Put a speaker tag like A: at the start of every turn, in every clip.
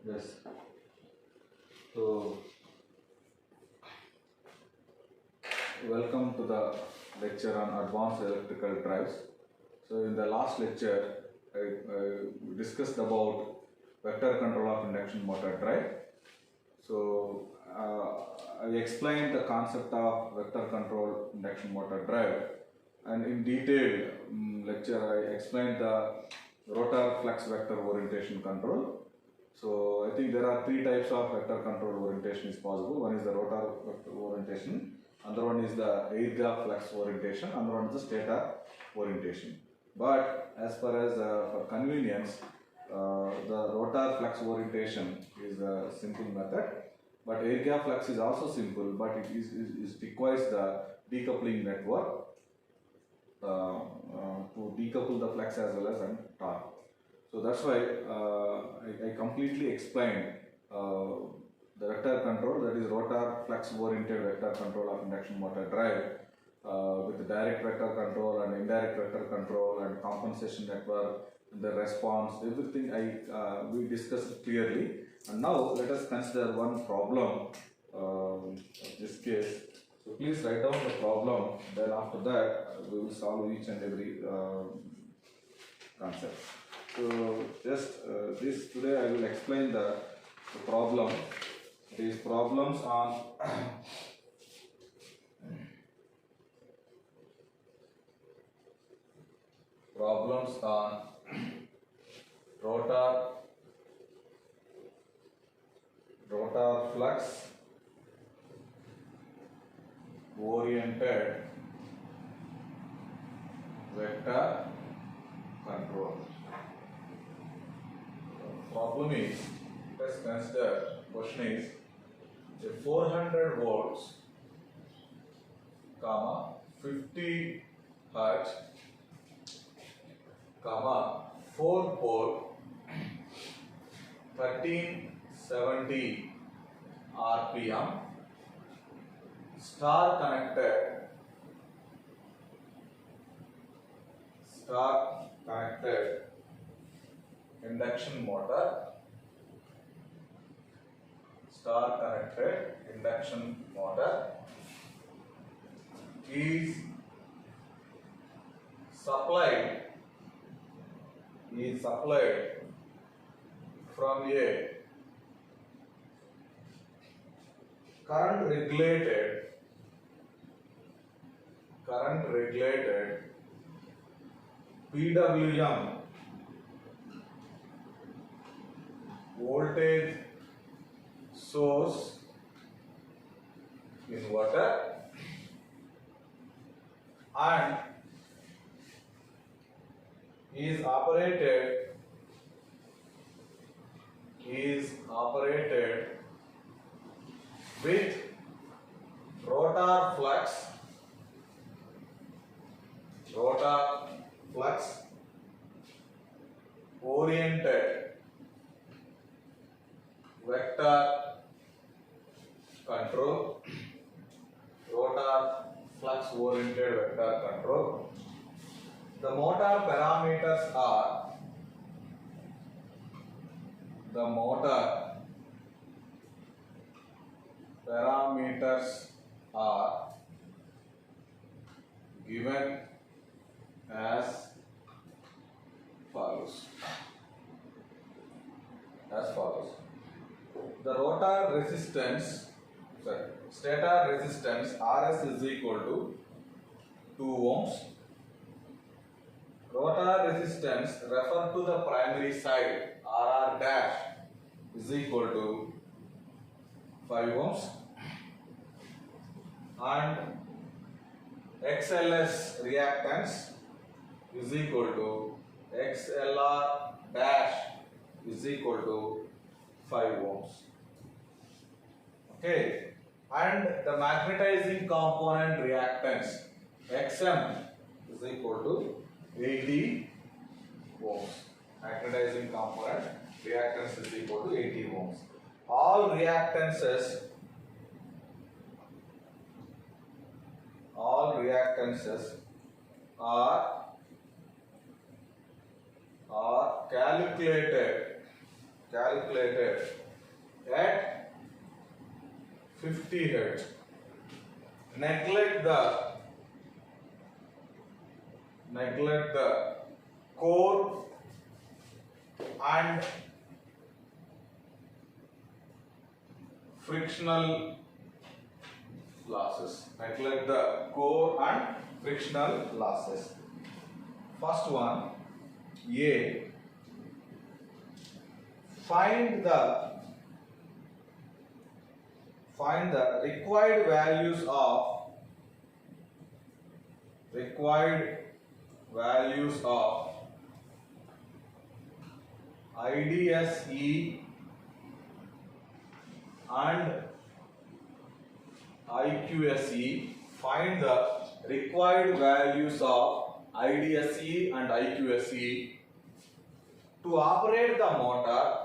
A: Yes. So, welcome to the lecture on advanced electrical drives. So, in the last lecture, I discussed about vector control of induction motor drive. So, I explained the concept of vector control induction motor drive, and in detailed lecture, I explained the rotor flux vector orientation control. So I think there are three types of vector control orientation is possible. One is the rotor vector orientation, another one is the air gap flux orientation, another one is the stator orientation. But as far as for convenience, the rotor flux orientation is a simple method, but air gap flux is also simple, but it requires the decoupling network to decouple the flux as well as torque. So that's why I completely explained the vector control, that is rotor flux oriented vector control of induction motor drive with the direct vector control and indirect vector control and compensation network and the response, everything we discussed clearly. And now let us consider one problem in this case. So please write down the problem, then after that we will solve each and every concept. So just today I will explain the problem. These problems on rotor flux oriented vector control. Problem is, let's consider, question is a 400 volts, 50 hertz, 4 pole, 1370 RPM, star connected induction motor, is supplied from a current regulated PWM voltage source inverter and is operated with rotor flux oriented vector control, The motor parameters are given as follows. The rotor resistance, stator resistance RS is equal to 2 ohms. Rotor resistance refer to the primary side RR dash is equal to 5 ohms and XLS reactance is equal to XLR dash is equal to 5 ohms. Okay, and the magnetizing component reactance XM is equal to 80 ohms. Magnetizing component reactance is equal to 80 ohms. All reactances are calculated calculated at 50 hertz. Neglect the core and frictional losses. Neglect the core and frictional losses. First one, A. Find the required values of IDSE and IQSE. Find the required values of IDSE and IQSE to operate the motor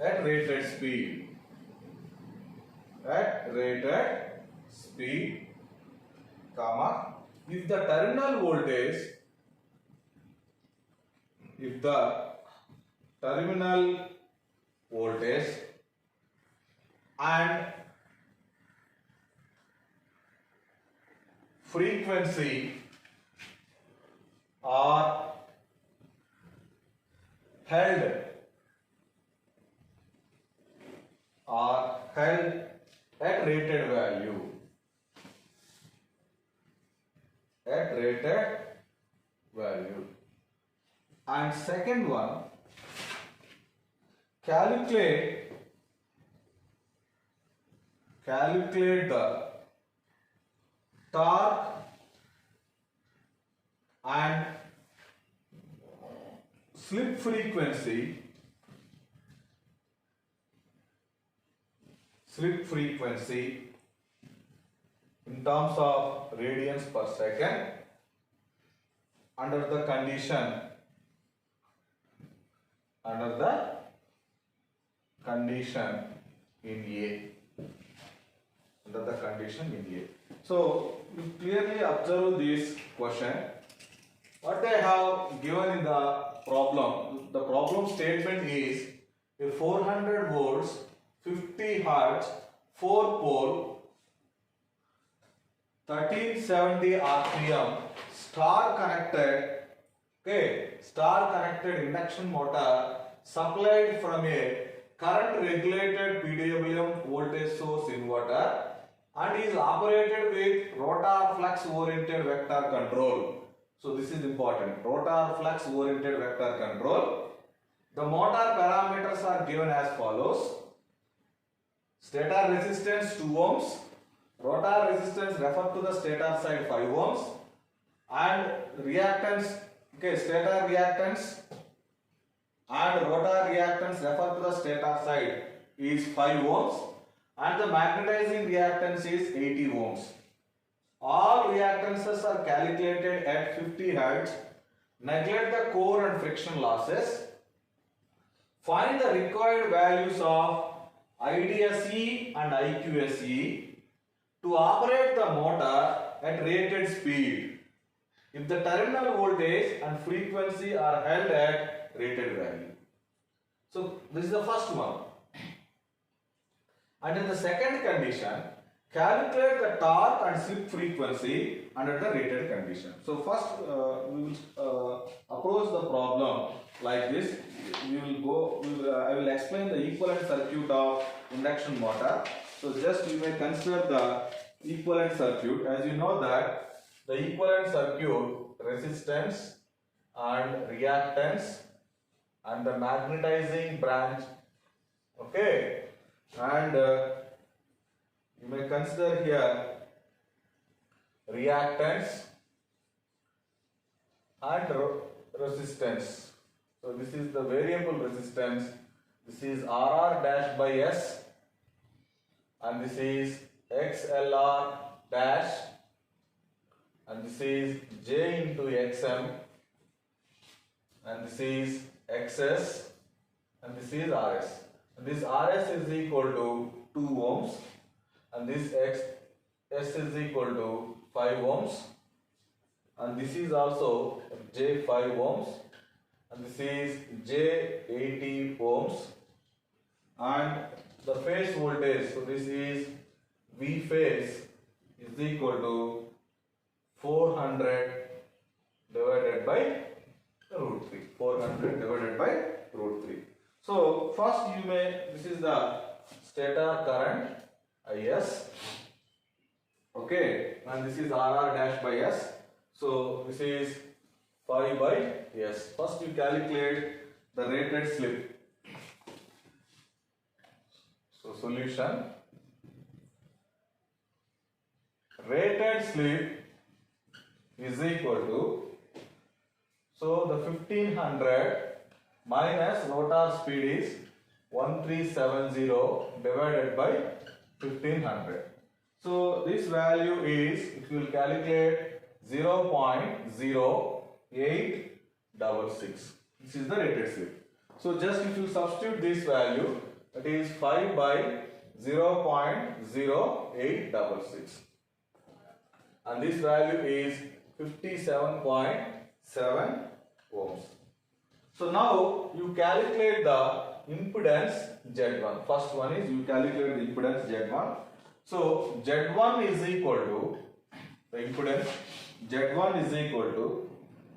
A: at rated speed. Comma, if the terminal voltage and frequency are held at rated value. And second one, calculate the torque and slip frequency in terms of radians per second under the condition in A. So you clearly observe this question. What I have given in the problem statement is a 400 volts, 50 hertz, 4 pole, 1370 RPM, star connected induction motor supplied from a current regulated PWM voltage source inverter and is operated with rotor flux oriented vector control. So this is important. Rotor flux oriented vector control. The motor parameters are given as follows. Stator resistance 2 ohms. Rotor resistance refer to the stator side 5 ohms. And reactance, stator reactance and rotor reactance refer to the stator side is 5 ohms. And the magnetizing reactance is 80 ohms. All reactances are calculated at 50 hertz. Neglect the core and friction losses. Find the required values of IDSE and IQSE to operate the motor at rated speed if the terminal voltage and frequency are held at rated value. So this is the first one. And in the second condition, calculate the torque and slip frequency under the rated condition. So first we will approach the problem like this. I will explain the equivalent circuit of induction motor. So just you may consider the equivalent circuit. As you know that the equivalent circuit, resistance and reactance and the magnetizing branch, okay, and you may consider here reactance and resistance. So this is the variable resistance. This is RR dash by S and this is XLR dash and this is J into XM and this is XS and this is RS. And this RS is equal to 2 ohms and this XS is equal to 5 ohms and this is also J5 ohms, and this is J80 ohms, and the phase voltage, so this is V phase is equal to 400 divided by root 3. 400 divided by root 3. So first this is the stator current IS, okay, and this is RR dash by S. So this is 5 by S. First you calculate the rated slip. So solution, rated slip is equal to, so the 1500 minus rotor speed is 1370 divided by 1500. So this value is, if you will calculate, 0.0866. This is the rated slip. So just if you substitute this value, that is 5 by 0.0866. And this value is 57.7 ohms. So now you calculate the impedance Z1. First one is you calculate the impedance Z1. So Z1 is equal to, the impedance Z1 is equal to,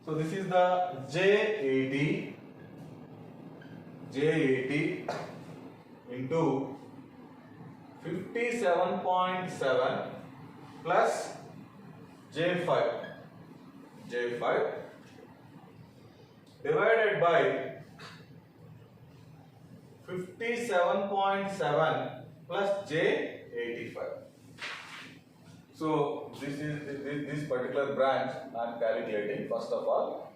A: so this is the J80 into 57.7 plus J5 divided by 57.7 plus J85. So this particular branch I am calculating first of all.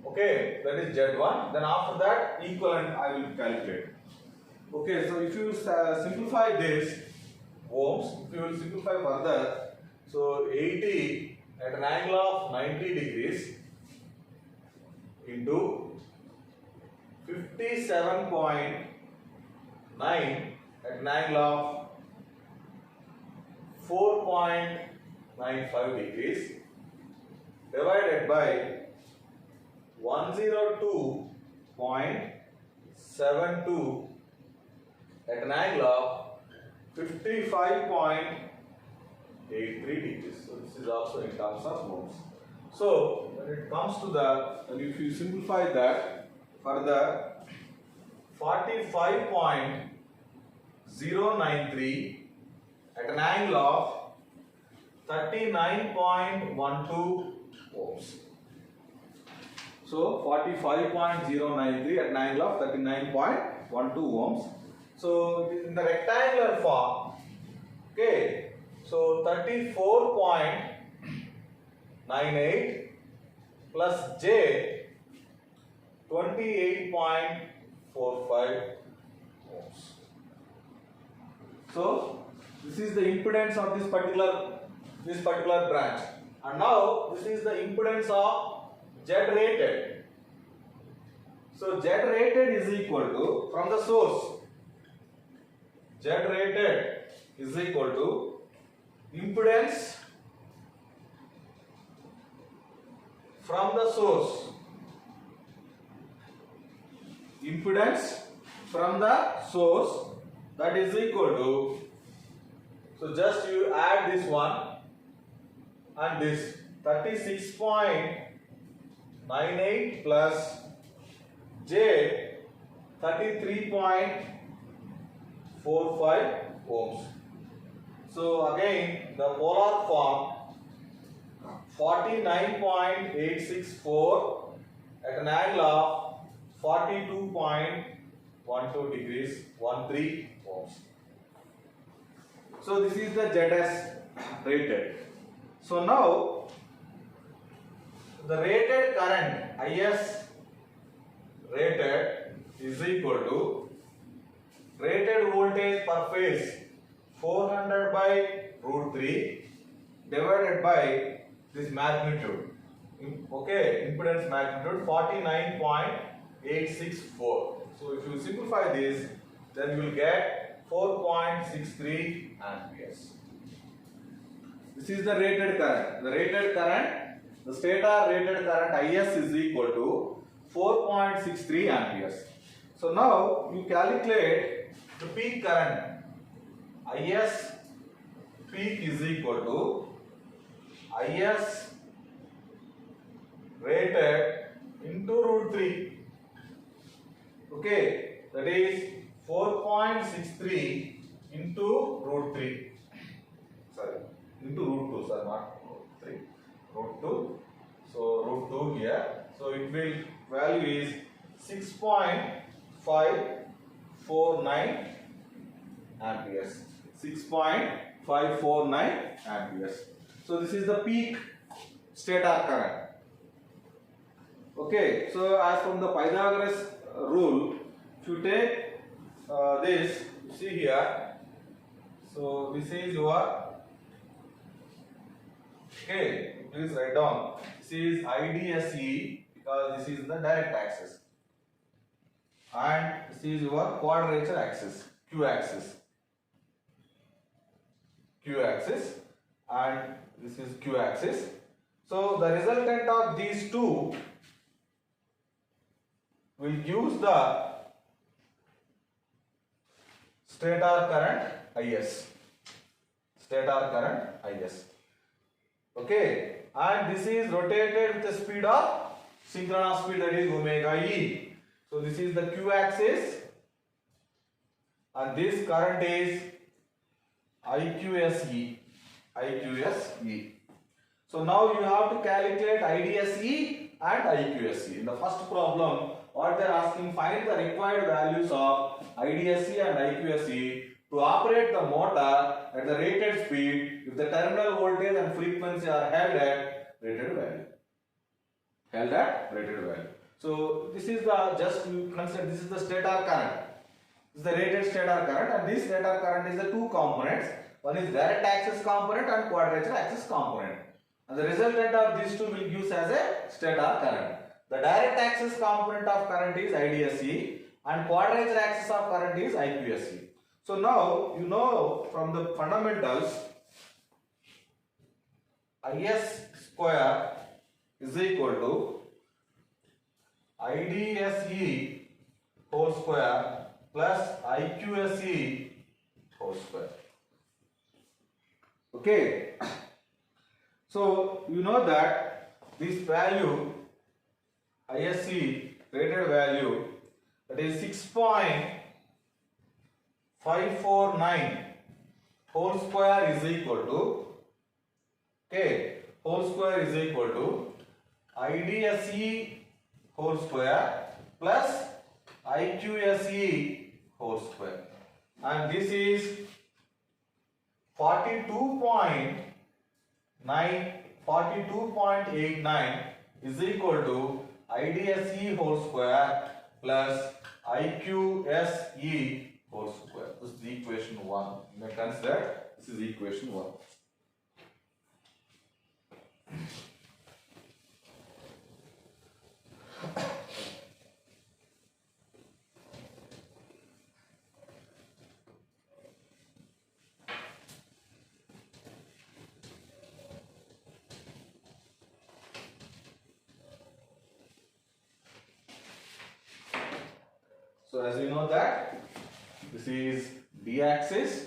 A: Okay, that is Z1. Then after that equivalent I will calculate. Okay, so if you simplify this ohms, if you will simplify further, so 80 at an angle of 90 degrees into 57.9 at an angle of 4.95 degrees divided by 102.72 at an angle of 55.83 degrees. So this is also in terms of ohms. So when it comes to the, and if you simplify that further, 45.093 at an angle of 39.12 ohms. So 45.093 at an angle of 39.12 ohms. So in the rectangular form, okay, so 34.98 plus J 28.45 ohms. So this is the impedance of this particular branch, and now this is the impedance of Z rated. So Z rated is equal to, from the source, Z rated is equal to impedance from the source. Impedance from the source, that is equal to, so just you add this one and this 36.98 plus J 33.45 ohms. So again the polar form, 49.864 at an angle of 42.12 degrees, 13 ohms. So this is the ZS rated. So now the rated current IS rated is equal to rated voltage per phase 400 by root 3 divided by this magnitude, okay, impedance magnitude 49.864. So if you simplify this, then you will get 4.63 amperes. This is the rated current. The rated current the stator rated current IS is equal to 4.63 amperes. So now you calculate the peak current. IS peak is equal to IS rated into root 3. Okay, that is 4.63 into root 3. Sorry, into root 2, sir, not root 3. Root 2. So root 2 here. So it will value is 6.549 amperes. 6.549 amperes. So this is the peak stator current. Okay, so as from the Pythagoras rule, if you take this, you see here, so this is your, okay, please write down, this is IDSE because this is the direct axis, and this is your quadrature axis, Q axis, and this is Q axis. So the resultant of these two will use the stator current IS. Okay, and this is rotated with the speed of synchronous speed, that is omega E. So this is the Q axis, and this current is IQSE. So now you have to calculate IDSE and IQSE. In the first problem, what they are asking, find the required values of IDSE and IQSE to operate the motor at the rated speed if the terminal voltage and frequency are held at rated value. So this is the, just you consider, this is the stator current. This is the rated stator current, and this stator current is the two components. One is direct axis component and quadrature axis component. And the resultant of these two will use as a stator current. The direct axis component of current is IDSE and quadrature axis of current is IQSE. So now you know from the fundamentals, IS square is equal to IDSE whole square plus IQSE whole square. Okay. So you know that this value ISE rated value, that is 6.549 whole square is equal to, okay, whole square is equal to IDSE whole square plus IQSE whole square, and this is 42.89 is equal to IDSE whole square plus IQSE whole square. This is the equation 1. You may consider this is equation 1. So as you know that this is D axis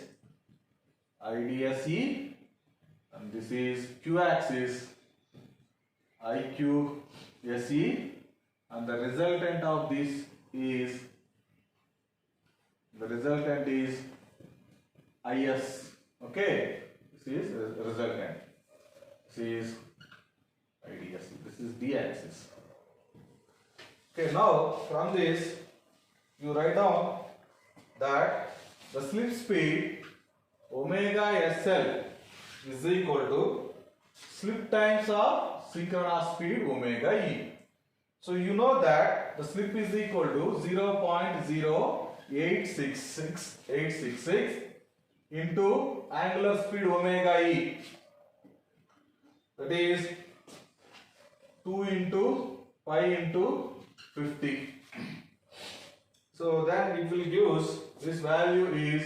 A: IDSE, and this is Q axis IQSE, and the resultant of this is, the resultant is IS. Okay, this is resultant. This is IDSE. This is D axis. Okay, now from this you write down that the slip speed omega SL is equal to slip times of synchronous speed omega E. So you know that the slip is equal to 0.0866866 into angular speed omega E, that is 2 into pi into 50. So then it will give, this value is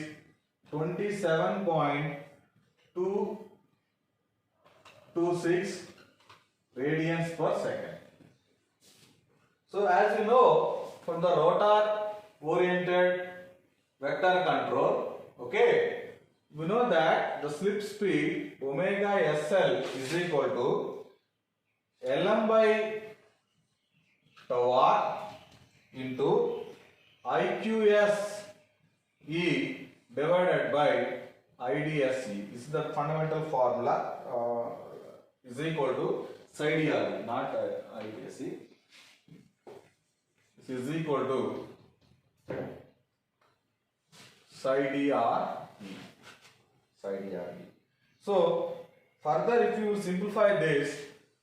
A: 27.226 radians per second. So as you know, from the rotor oriented vector control, okay, we know that the slip speed omega SL is equal to Lm by tau r into IQS E divided by IDSE. This is the fundamental formula, is equal to psi dr, not IDSE. This is equal to psi dr. So further, if you simplify this,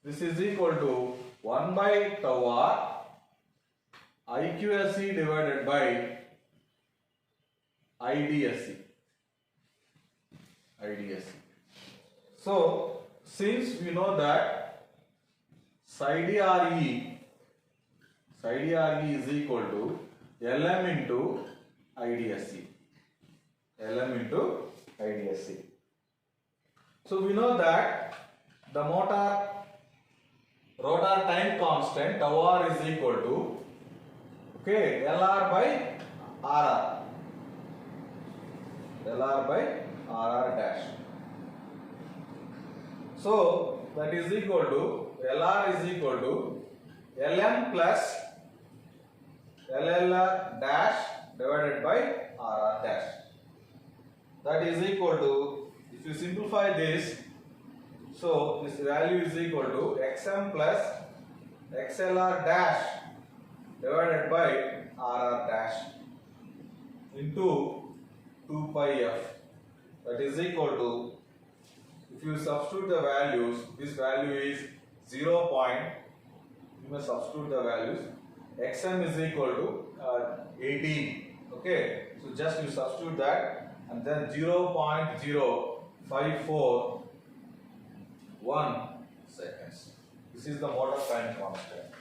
A: this is equal to 1 by tau r IQSE divided by IDSE. So since we know that psi dre is equal to Lm into IDSE. So we know that the rotor time constant tau r is equal to, okay, Lr by Rr dash. So that is equal to Lr is equal to Lm plus LLR dash divided by Rr dash. That is equal to, if you simplify this, so this value is equal to Xm plus XLR dash divided by Rr dash into 2 pi f. That is equal to, if you substitute the values, this value is 0. You must substitute the values. Xm is equal to 18. Okay, so just you substitute that and then 0.0541 seconds. This is the motor time constant.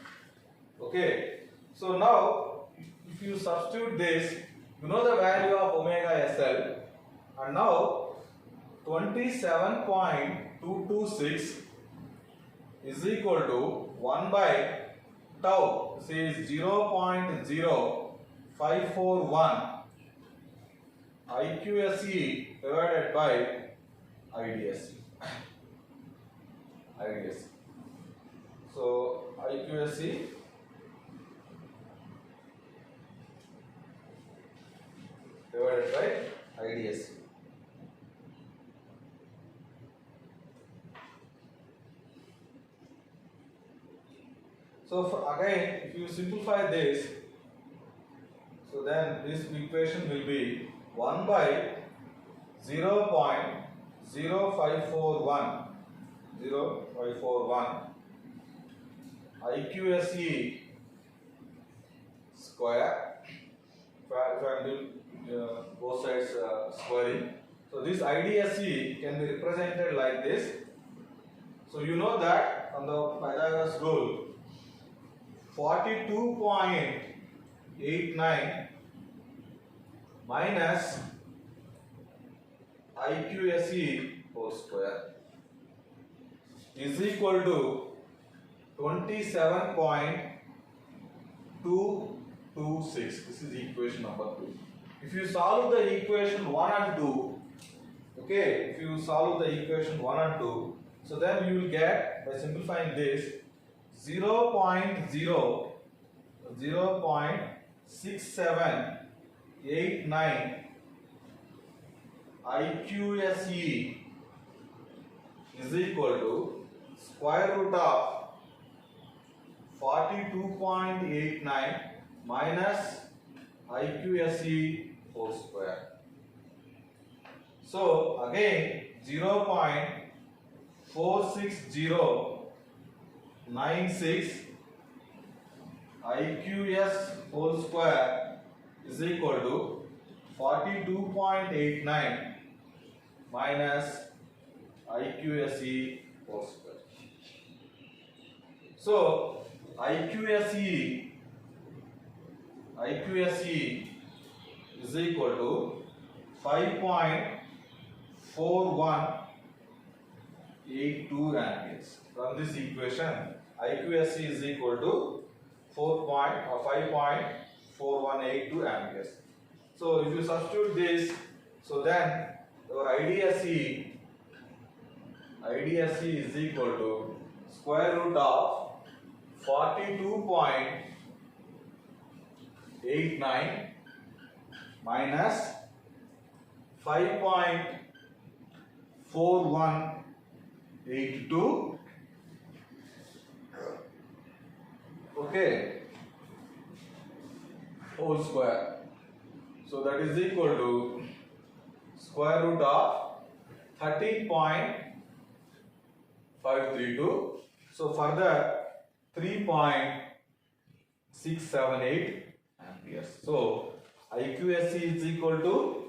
A: Okay, so now if you substitute this, you know the value of omega SL, and now 27.226 is equal to 1 by tau. This is 0.0541 IQSE divided by IDSE. So IQSE divided by IDSE. So again, if you simplify this, so then this equation will be 1 by 0.0541 IQSE square. If I am doing both sides squaring, so this IDSE can be represented like this. So you know that on the Pythagoras rule, 42.89 minus IQSE whole square is equal to 27.226. This is equation number 2. If you solve the equation 1 and 2, okay, if you solve the equation 1 and 2, so then you will get, by simplifying this, 0.6789 IQSE is equal to square root of 42.89 minus IQSE whole square. So again 0.46096 IQS whole square is equal to 42.89 minus IQSE whole square. So IQSE is equal to 5.41
B: 4.82 amperes. From this equation, IQSC is equal to 5.4182 amperes. So if you substitute this, so then your IDSC is equal to square root of 42.89 minus 5.4182, okay, whole square. So that is equal to square root of 13.532. So further 3.678 amperes. So IQSC is equal to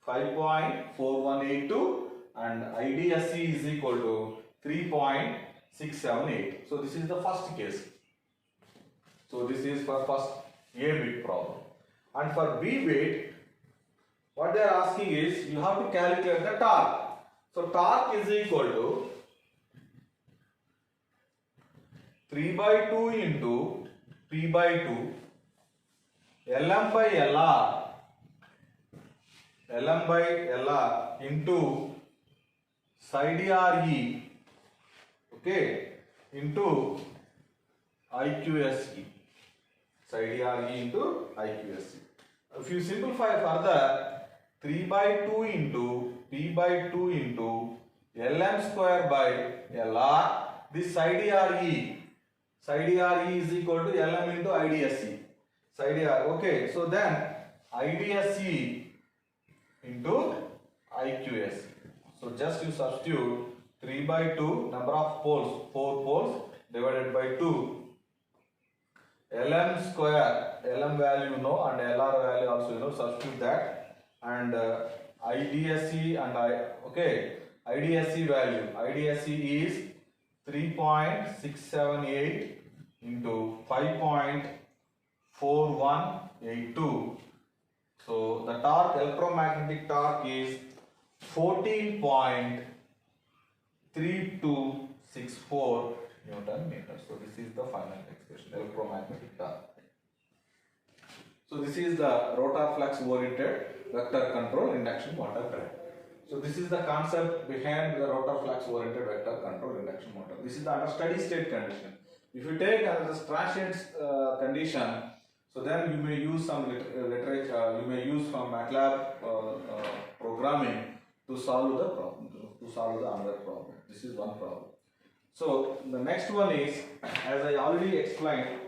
B: 5.4182 and IDSC is equal to 3.678. So this is the first case. So this is for first A bit problem. And for B bit, what they are asking is you have to calculate the torque. So torque is equal to 3 by 2 into P by 2 Lm by Lr into side RE, okay, into IQSE, side RE into IQSE. If you simplify further, 3 by 2 into P by 2 into Lm square by Lr, this side RE is equal to Lm into IDSE, side R, okay. So then IDSE into IQSE. So just you substitute 3 by 2, number of poles, 4 poles divided by 2. Lm square, Lm value you know and Lr value also you know, substitute that, and IDSE and IDSE value. IDSE is 3.678 into 5.4182. So the torque, electromagnetic torque is 14.3264 Newton meters. So this is the final expression, electromagnetic torque. So this is the rotor flux oriented vector control induction motor drive. So this is the concept behind the rotor flux oriented vector control induction motor. This is the under steady state condition. If you take as a transient condition, so then you may use some literature, you may use from MATLAB programming to solve the problem, to solve the another problem. This is one problem. So the next one is, as I already explained,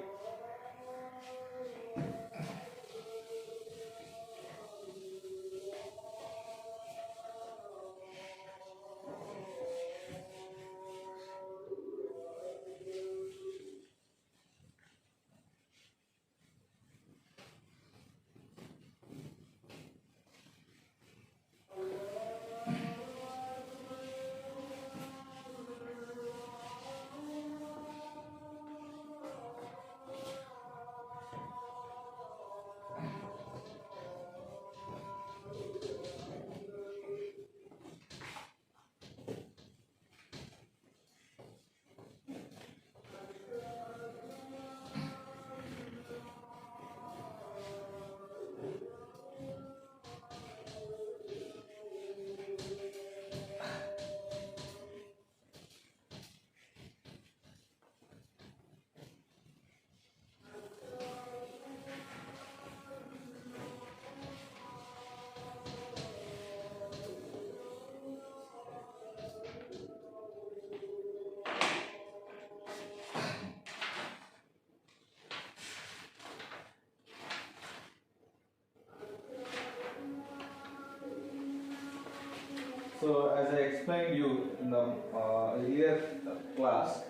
B: so as I explained you in the earlier class,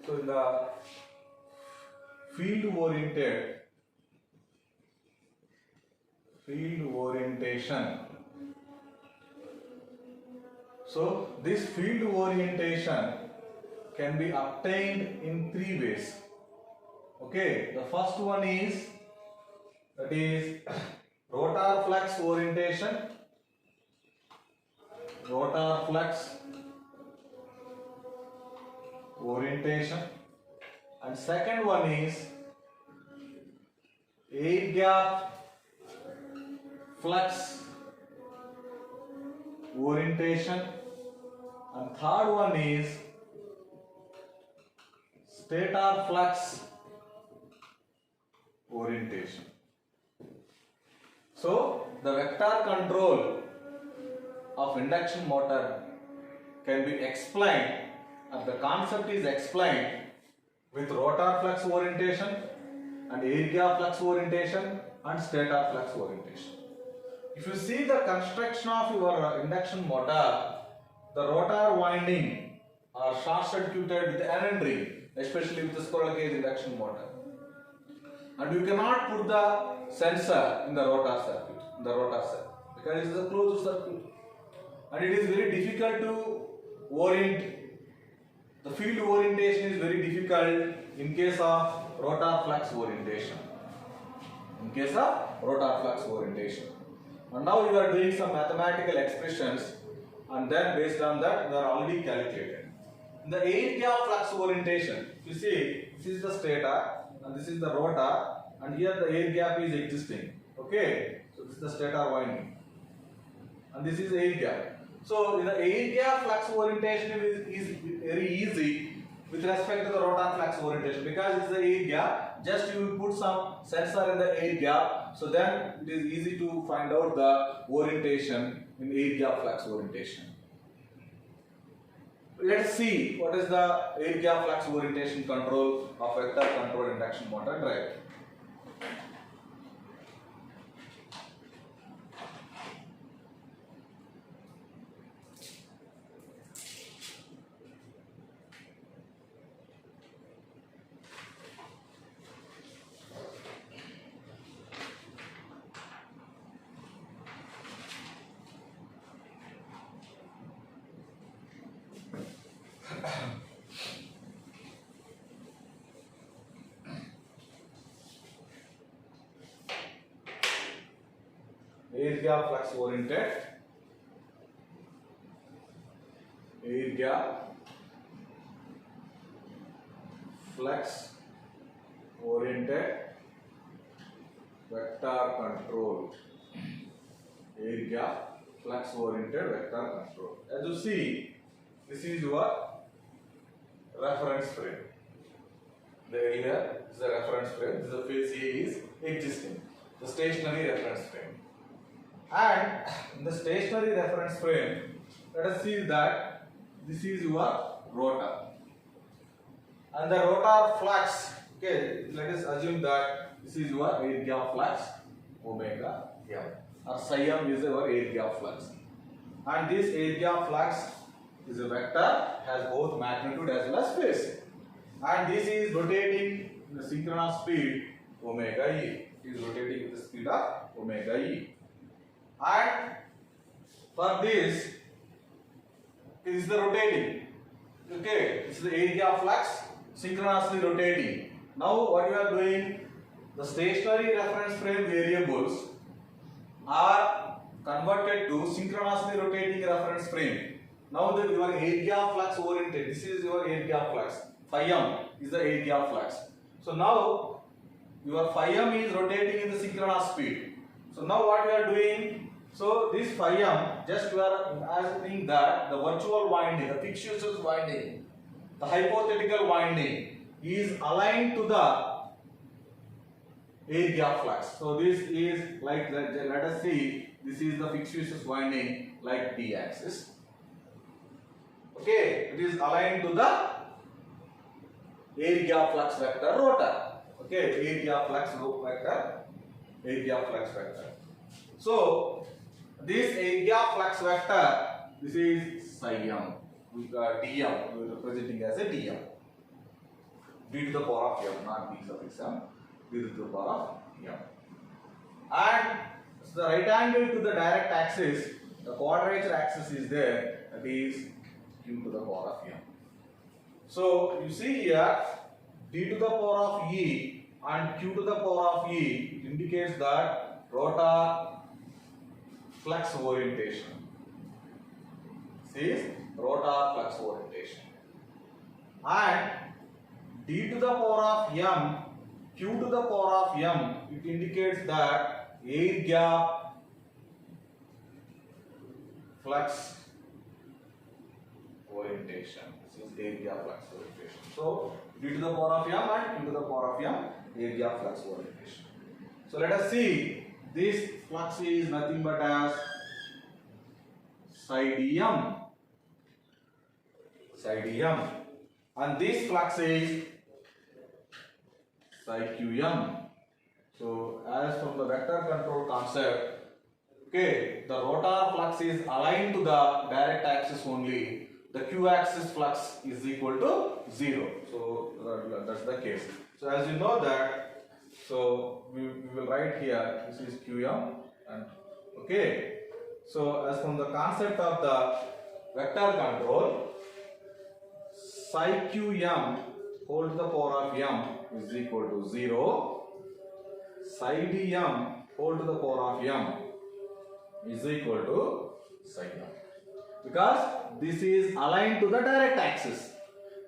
B: so in the field orientation, so this field orientation can be obtained in 3 ways. Okay, the first one is, that is rotor flux orientation, rotor flux orientation, and second one is air gap flux orientation, and third one is stator flux orientation. So the vector control of induction motor can be explained, or the concept is explained with rotor flux orientation and air gap flux orientation and stator flux orientation. If you see the construction of your induction motor, the rotor winding are short circuited with Allen ring, especially with the squirrel cage induction motor. And you cannot put the sensor in the rotor circuit, because it is a closed circuit. And it is very difficult to orient. The field orientation is very difficult in case of rotor flux orientation. And now you are doing some mathematical expressions, and then based on that they are already calculated. In the air gap flux orientation, you see this is the stator and this is the rotor, and here the air gap is existing. Okay, so this is the stator winding, and this is air gap. So in the air gap flux orientation is very easy with respect to the rotor flux orientation, because it's the air gap. Just you put some sensor in the air gap, so then it is easy to find out the orientation in air gap flux orientation. Let's see what is the air gap flux orientation control of vector control induction motor drive. Air gap flux oriented, air gap flux oriented vector control, air gap flux oriented vector control. As you see, this is your reference frame. The area is the reference frame. This is the phase A is existing, the stationary reference frame. And in the stationary reference frame, let us see that this is your rotor, and the rotor flux. Okay, let us assume that this is your air gap flux omega m, or psi m is your air gap flux, and this air gap flux is a vector, has both magnitude as well as phase, and this is rotating in the synchronous speed omega e. It is rotating with the speed of omega e. And for this, it is the rotating. Okay, this is the air gap flux synchronously rotating. Now what you are doing, the stationary reference frame variables are converted to synchronously rotating reference frame. Now that your air gap flux oriented, this is your air gap flux, phi m is the air gap flux. So now your phi m is rotating in the synchronous speed. So now what we are doing, so this phi m, just we are assuming that the virtual winding, the fictitious winding, the hypothetical winding is aligned to the air gap flux. So this is like, let us see, this is the fictitious winding like d axis. Okay, it is aligned to the air gap flux vector rotor. Okay, air gap flux vector, air gap flux vector. So this air gap flux vector, this is psi m, we got dm, we are representing as a dm, d to the power of m, not d suffix m, d to the power of m. And the right angle to the direct axis, the quadrature axis is there, that is q to the power of m. So you see here, d to the power of e and q to the power of e indicates that rotor flux orientation. This is rotor flux orientation. and d to the power of m, q to the power of m, it indicates that air gap flux orientation. This is air gap flux orientation. So d to the power of m and q to the power of m, air gap flux orientation. So let us see, this flux is nothing but as psi dm, and this flux is psi qm. So as from the vector control concept, okay, the rotor flux is aligned to the direct axis only. The q axis flux is equal to 0. So that's the case. So as you know that, so we will write here, this is qm, and okay. So as from the concept of the vector control, psi qm whole to the power of m is equal to 0. Psi dm whole to the power of m is equal to psi m, because this is aligned to the direct axis.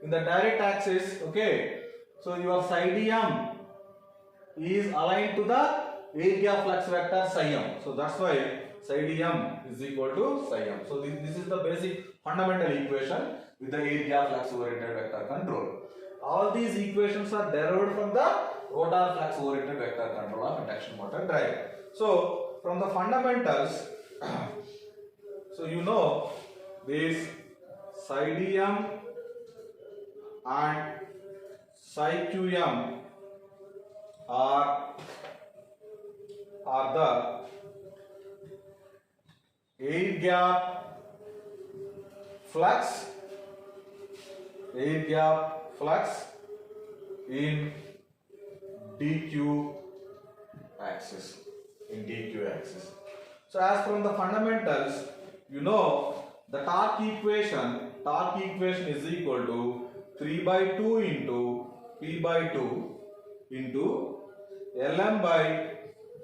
B: In the direct axis, okay, so your psi dm is aligned to the air gap flux vector psi m. So that's why psi dm is equal to psi m. So this is the basic fundamental equation with the air gap flux oriented vector control. All these equations are derived from the rotor flux oriented vector control of induction motor drive. So from the fundamentals, so you know this psi dm and psi qm are the air gap flux in dq axis, So as from the fundamentals, you know the torque equation is equal to 3 by 2 into p by 2 into Lm by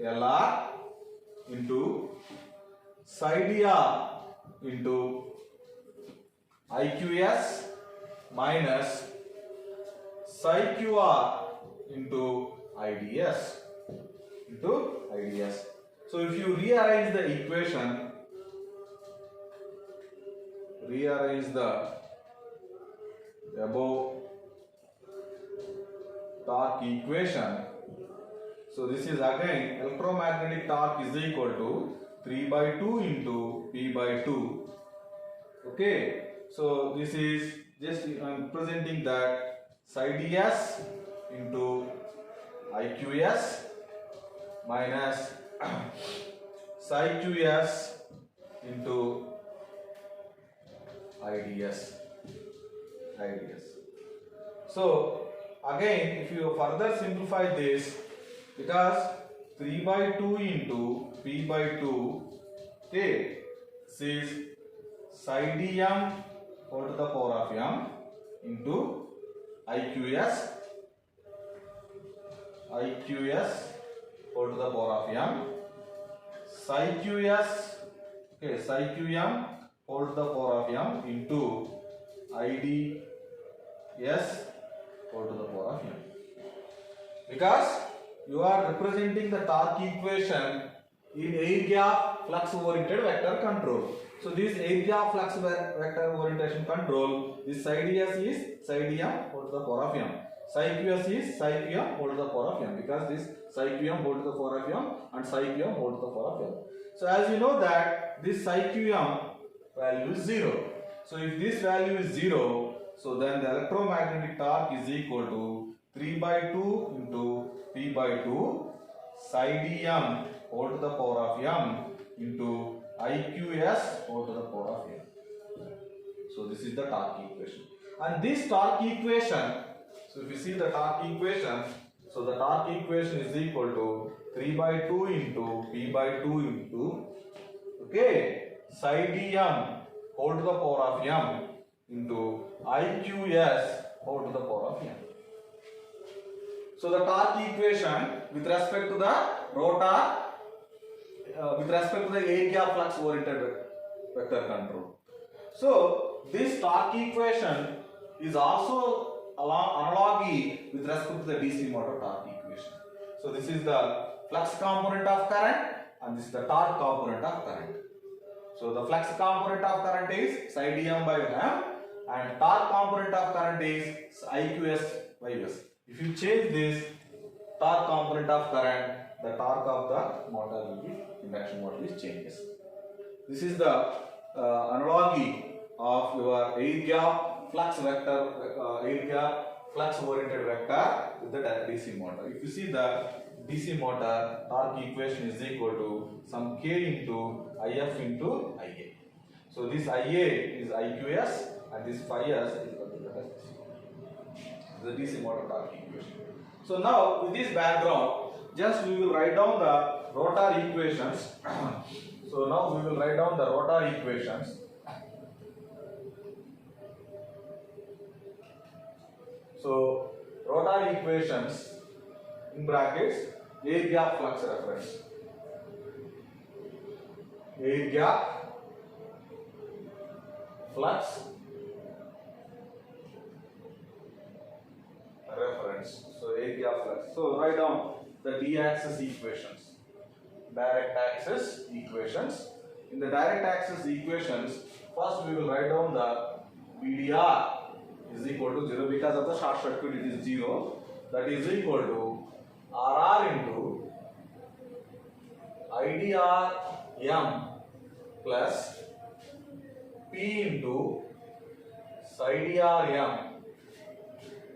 B: Lr into psi dr into IQS minus psi qr into IDS. So if you rearrange the equation, the above torque equation, so this is again electromagnetic torque is equal to 3 by 2 into p by 2. Okay, so this is just I am presenting that psi ds into IQS minus psi qs into IDS. So again, if you further simplify this, because 3 by 2 into p by 2, okay, this is psi dm whole to the power of m into IQS whole to the power of m, psi qs, okay, psi qm whole to the power of m into IDS whole to the power of m. Because you are representing the torque equation in air gap flux oriented vector control. So this air gap flux vector orientation control, this psi ds is psi dm whole to the power of m. Psi qs is psi qm whole to the power of m, because this psi qm whole to the power of m and psi qm whole to the power of m. So as you know that this psi qm value is 0. So if this value is 0, so then the electromagnetic torque is equal to 3 by 2 into p by 2 psi dm whole to the power of m into IQS whole to the power of m. So this is the torque equation. And this torque equation, so if you see the torque equation, so the torque equation is equal to 3 by 2 into p by 2 into, okay, psi dm whole to the power of m into IQS whole to the power of m. So the torque equation with respect to the rotor, with respect to the air gap flux oriented vector control. So this torque equation is also analogy with respect to the DC motor torque equation. So this is the flux component of current and this is the torque component of current. So the flux component of current is psi dm by m and torque component of current is IQS by S. If you change this torque component of current, the torque of the motor will be, induction motor is changes. This is the analogy of your air gap flux vector, air gap flux oriented vector with the DC motor. If you see the DC motor torque equation is equal to some K into IF into IA. So this IA is IQS and this phi S is equal to the DC motor torque equation. So now with this background, just we will write down the rotor equations. So now we will write down the rotor equations. So rotor equations in brackets, air gap flux reference. Air gap flux reference. So air gap flux. So write down the d-axis equations. Direct axis equations. In the direct axis equations, first we will write down the VDR is equal to 0 because of the short circuit it is 0. That is equal to RR into IDR M plus P into psi dr M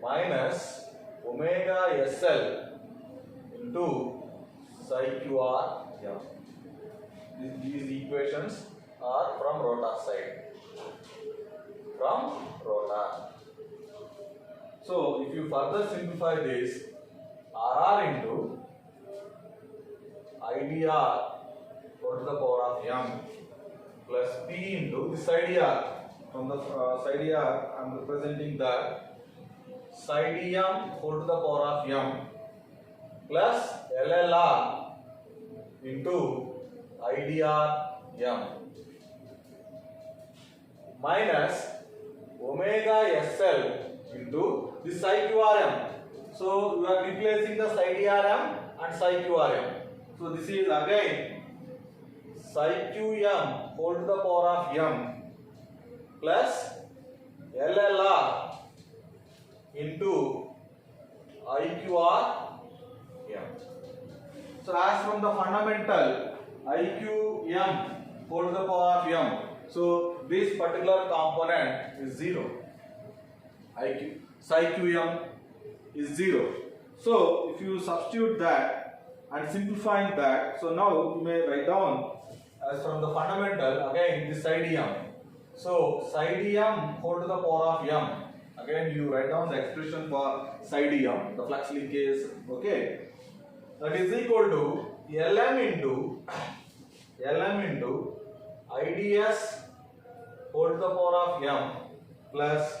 B: minus omega SL into psi QR M. These equations are from rotor side. From rotor. So if you further simplify this, RR into IDR to the power of M plus P into this IDR. From the IDR, I am representing the psi dm to the power of M plus LLR into IDR M minus omega SL into this psi QRM. So you are replacing the psi DRM and psi QRM. So this is again psi QM whole to the power of M plus LLR into IQR M. So as from the fundamental IQM whole to the power of M, so this particular component is 0. IQ psi QM is 0. So if you substitute that and simplifying that, so now you may write down as from the fundamental again this psi dm. So psi dm whole to the power of M. Again you write down the expression for psi dm, the flux linkage. Okay, that is equal to Lm into IDS whole to the power of M plus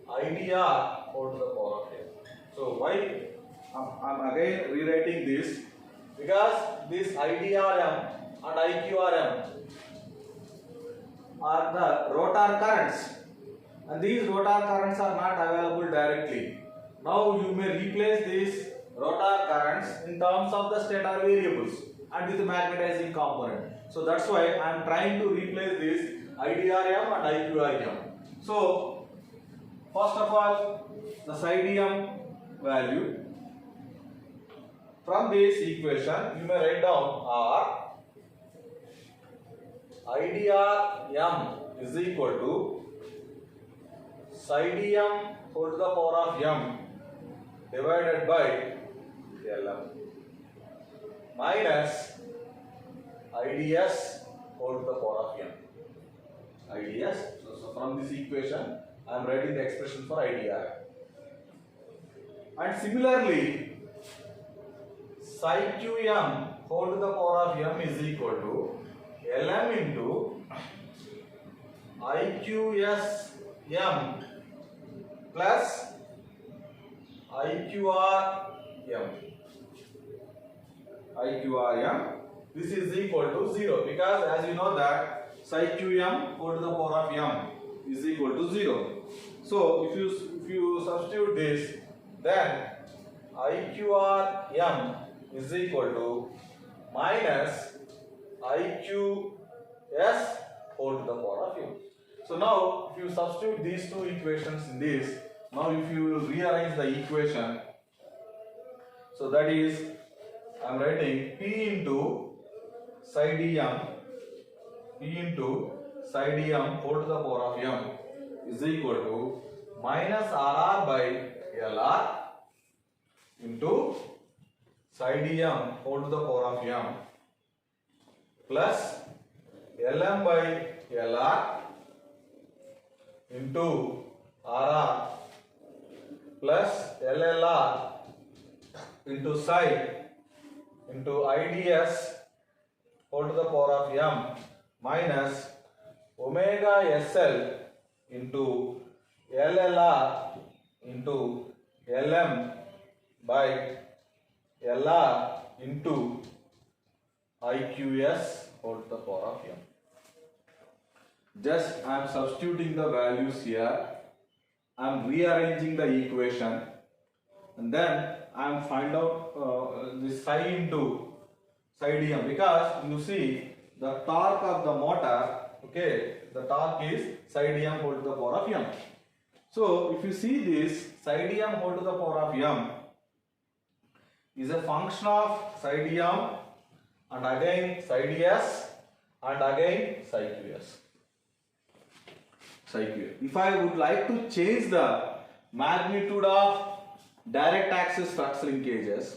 B: IDR whole to the power of M. So why I am again rewriting this? Because this IDRM and IQRM are the rotor currents, and these rotor currents are not available directly. Now you may replace these rotor currents in terms of the stator variables and with the magnetizing component. So that's why I am trying to replace this IDRM and IQRM. So first of all, the psi dm value. From this equation, you may write down R IDR M is equal to psi dm whole to the power of M divided by Lm minus IDS whole to the power of M. IDS. So from this equation, I am writing the expression for IDR. And similarly, psi QM whole to the power of M is equal to Lm into IQS M plus IQR M. IQR M. This is equal to 0 because as you know that psi QM whole to the power of M is equal to 0. So if you substitute this, then IQRM is equal to minus IQS whole to the power of m. So now if you substitute these two equations in this, now if you will rearrange the equation, so that is I am writing P into psi dm, P into psi dm whole to the power of m is equal to minus RR by LR into psi dm whole to the power of m plus Lm by Lr into Rr plus LLR into psi into IDS whole to the power of m minus omega SL into LLR into Lm by Lr into IQS whole to the power of m. Just I am substituting the values here, I am rearranging the equation, and then I am find out this psi into psi dm, because you see the torque of the motor, okay, the torque is psi dm whole to the power of m. So if you see this, psi dm whole to the power of m is a function of psi dm and again psi ds and again psi qs. If I would like to change the magnitude of direct axis flux linkages,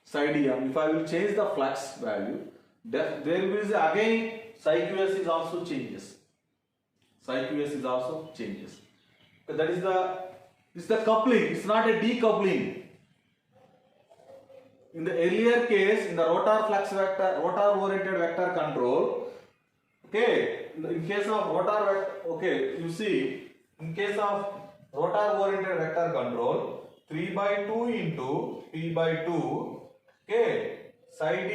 B: psi dm, if I will change the flux value, there will be again psi qs is also changes. Psi qs is also changes. So that is the coupling. It's not a decoupling. In the earlier case, in the rotor flux vector, rotor oriented vector control, okay, in case of rotor vector, okay, you see, in case of rotor oriented vector control, 3 by 2 into P by 2, okay, psi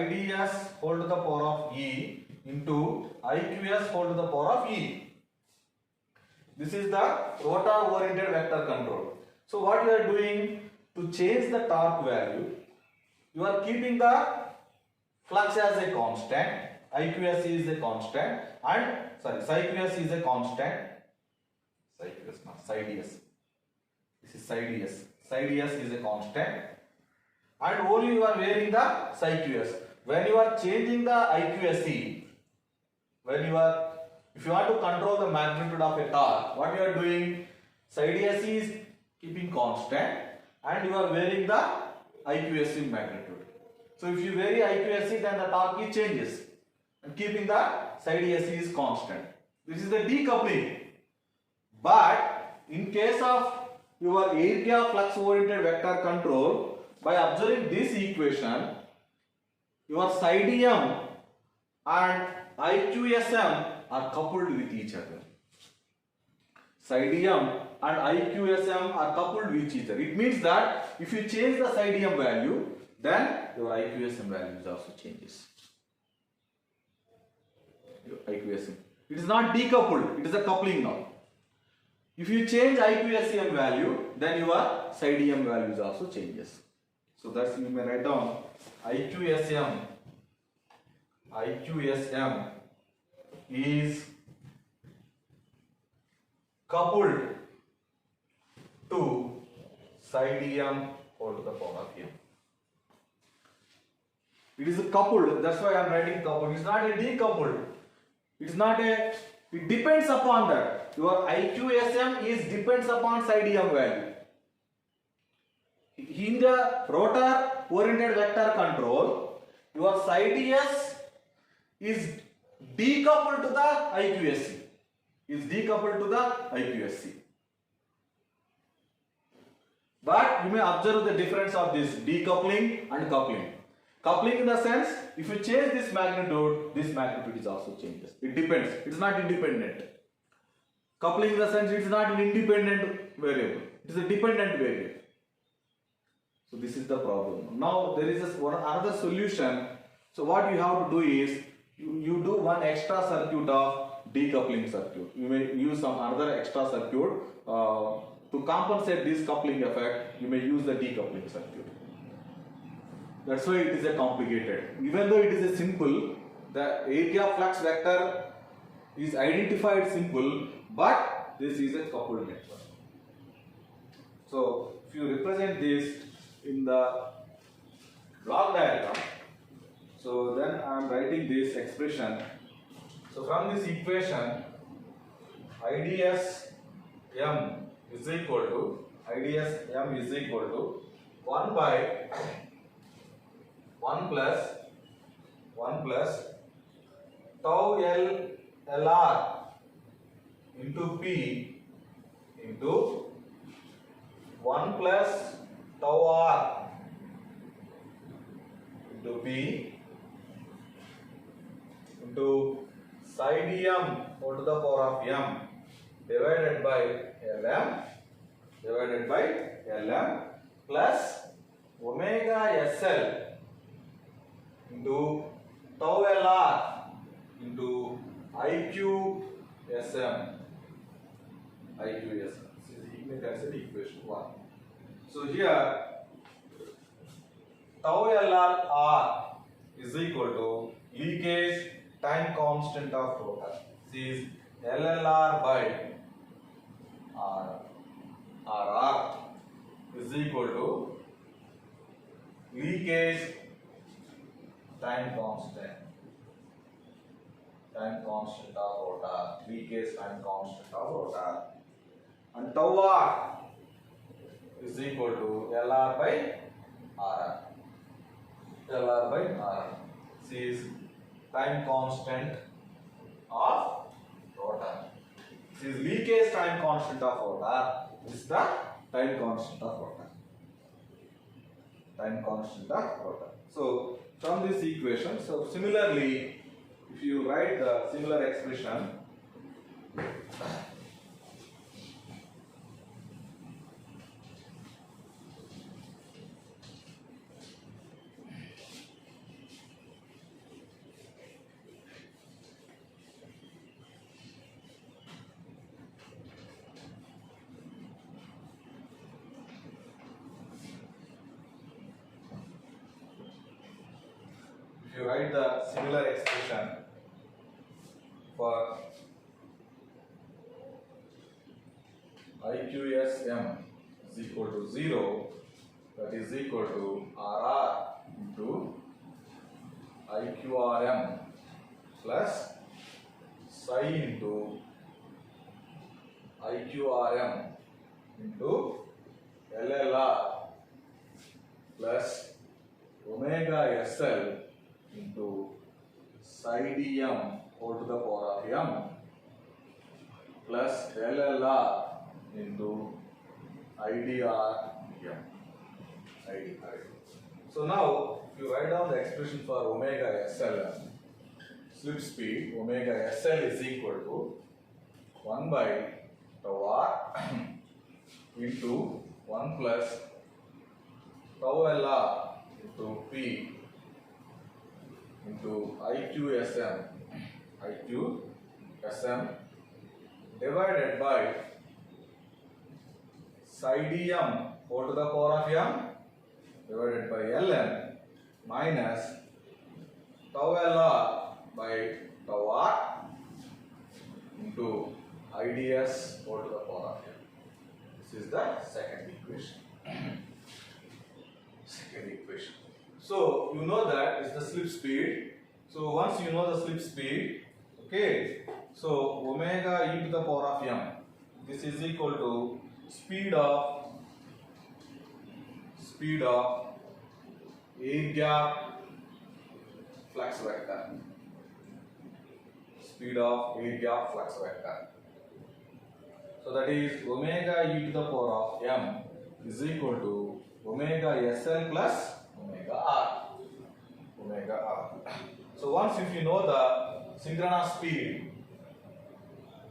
B: ds whole to the power of E into IQS whole to the power of E. This is the rotor oriented vector control. So what you are doing to change the torque value, you are keeping the flux as a constant, IQS is a constant, and psi QS is a constant, psi QS not psi ds, this is psi ds, psi ds is a constant, and only you are varying the psi QS. When you are changing the IQSE, if you want to control the magnitude of a torque, what you are doing, psi ds is keeping constant and you are varying the IQSE magnitude. So if you vary IQSE, then the torque changes, and keeping the psi ds is constant. This is the decoupling. But in case of your air gap flux oriented vector control, by observing this equation, your psi dm and IQSM are coupled with each other. Psi dm and IQSM are coupled with each other. It means that if you change the psi dm value, then your IQSM values also changes. Your IQSM. It is not decoupled, it is a coupling now. If you change IQSM value, then your psi dm values also changes. So that's, you may write down IQSM is coupled to psi dm whole to the power of m. It is coupled, that's why I am writing coupled. It's not a decoupled. It's not a, it depends upon that. Your IQSM is depends upon psi dm value. In the rotor oriented vector control, your psi ds is decoupled to the IQSC. But you may observe the difference of this decoupling and coupling. Coupling in the sense, if you change this magnitude is also changes. It depends. It is not independent. Coupling in the sense, it is not an independent variable. It is a dependent variable. So this is the problem. Now there is another solution. So what you have to do is, you do one extra circuit of decoupling circuit. You may use some other extra circuit to compensate this coupling effect. You may use the decoupling circuit. That's why it is a complicated. Even though it is a simple, the area flux vector is identified simple, but this is a coupled network. So if you represent this in the block diagram, so then I am writing this expression. So from this equation, IDS M is equal to 1 by 1 plus tau L LR into P into 1 plus tau R into P into psi dm whole to the power of m divided by Lm plus omega SL into tau LR into IQ SM. That's the equation 1. So here tau LR is equal to leakage time constant of rotor. This is LLR by RR is equal to leakage time constant of rotor, leakage time constant of rotor, and tau R is equal to LR by RR. This is time constant of rotor. This is leakage time constant of rotor. This is the time constant of rotor. So from this equation, so similarly, if you write the similar expression, if you write the similar expression for IQSM is equal to 0, that is equal to RR into IQRM plus psi into IQRM into LLR plus omega SL into psi dm whole to the power of m plus LLR into IDR dm. So now, if you write down the expression for omega SL, slip speed, omega SL is equal to 1 by tau R into 1 plus tau LR into P into IQSM divided by psi dm whole to the power of m divided by Ln minus tau LR by tau R into IDS whole to the power of m. This is the second equation. So you know that is the slip speed. So once you know the slip speed, okay, so omega e to the power of m, this is equal to speed of air gap flux vector. Speed of air gap flux vector. So that is omega e to the power of m is equal to omega SL plus omega R. So once if you know the synchronous speed,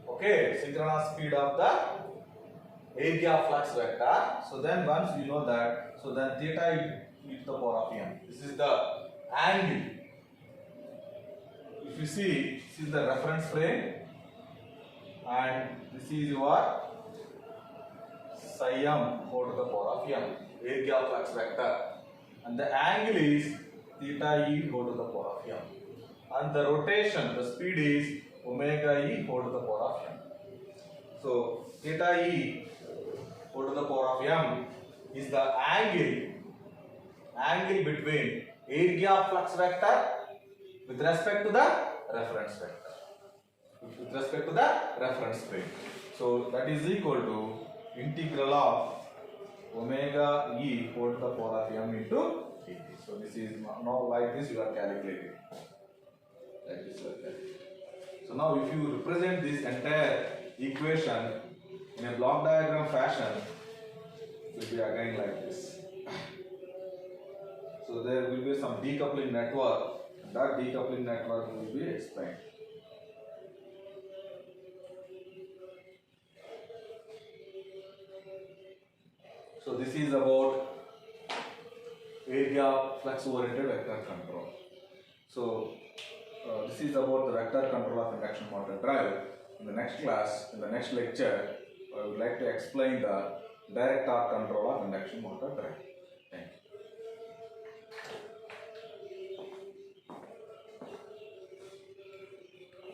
B: okay, synchronous speed of the air gap flux vector, so then once you know that, so then theta e to the power of m. This is the angle. If you see, this is the reference frame, and this is your psi m whole to the power of m, air gap flux vector, and the angle is theta e whole to the power of m, and the rotation, the speed is omega e whole to the power of m. So theta e whole to the power of m is the angle between air gap flux vector with respect to the reference vector, with respect to the reference frame. So that is equal to integral of omega e whole to the power of m into dt. So this is now like this you are calculating. Like this you are calculating. So now if you represent this entire equation in a block diagram fashion, it will be again like this. So there will be some decoupling network. That decoupling network will be explained. So this is about air gap flux oriented vector control. So this is about the vector control of induction motor drive. In the next class, in the next lecture, I would like to explain the direct torque control of induction motor drive.